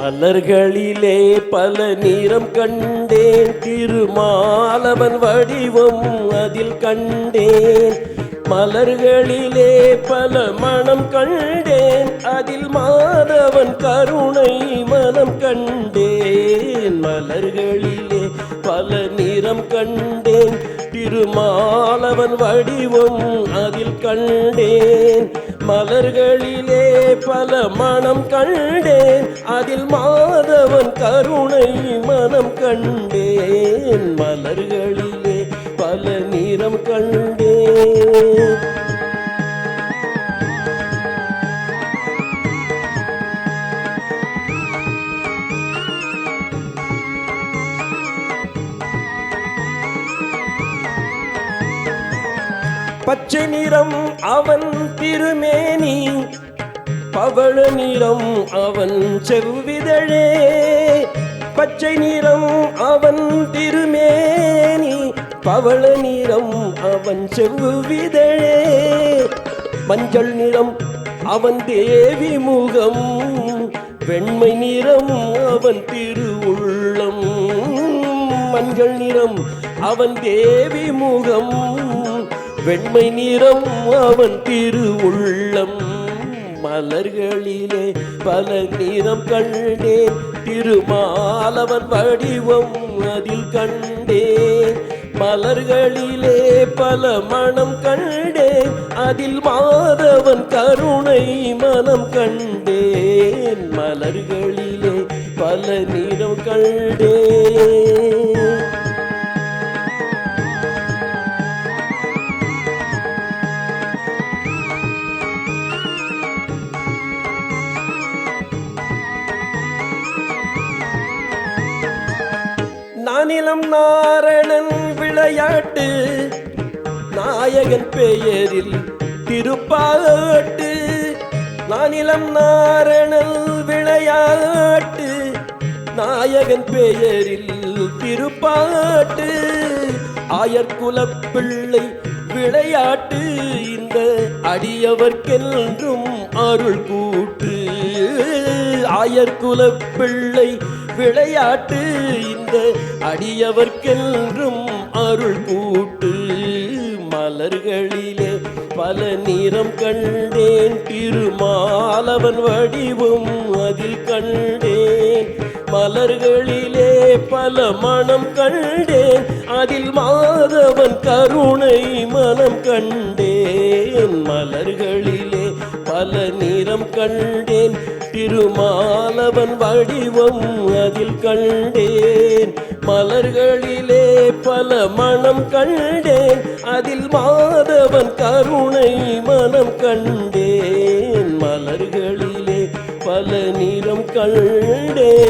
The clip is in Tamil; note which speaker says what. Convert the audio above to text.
Speaker 1: மலர்களிலே பல நிறம் கண்டேன், திருமாலவன் வடிவம் அதில் கண்டேன். மலர்களிலே பல மனம் கண்டேன், அதில் மாதவன் கருணை மனம் கண்டேன். மலர்களிலே பல நிறம் கண்டேன், திருமாலவன் வடிவம் அதில் கண்டேன். மலர்களிலே பல மனம் கண்டேன், அதில் மாதவன் கருணை மனம் கண்டேன். மலர்களிலே பல நிறம் கண்டேன். பச்சை நிறம் அவன் திருமேனி, பவள நிறம் அவன் செவ்விதழே. பச்சை நிறம் அவன் திருமேனி, பவள நிறம் அவன் செவ்விதழே. மஞ்சள் நிறம் அவன் தேவி முகம், வெண்மை நிறம் அவன் திருவுள்ளம். மஞ்சள் நிறம் அவன் தேவி முகம், வெண்மை நிறம் அவன் திருவுள்ளம். மலர்களிலே பல நிறம் கண்டேன், திருமாலவன் வடிவம் அதில் கண்டேன். மலர்களிலே பல மனம் கண்டேன், அதில் மாதவன் கருணை மனம் கண்டேன். மலர்களிலே பல நிறம் கண்டேன். நானிலம் நாரணன் விளையாட்டு, நாயகன் பெயரில் திருப்பாட்டு. நானிலம் நாரணன் விளையாட்டு, நாயகன் பெயரில் திருப்பாட்டு. ஆயர்குலப் பிள்ளை விளையாட்டு, இந்த அடியவர்க்கென்றும் அருள் கூட்டு. ஆயர்குலப் பிள்ளை விளையாட்டு, இந்த அடியவர்க்கென்றும் அருள் கூட்டு. மலர்களிலே பல நிறம் கண்டேன், திருமாலவன் வடிவம் அதில் கண்டேன். மலர்களிலே பல மனம் கண்டேன், அதில் மாதவன் கருணை மனம் கண்டேன். மலர்களிலே பல நிறம் கண்டேன், திருமாலவன் வடிவம் அதில் கண்டேன். மலர்களிலே பல மனம் கண்டேன், அதில் மாதவன் கருணை மனம் கண்டேன். மலர்களிலே பல நிறம் கண்டேன்.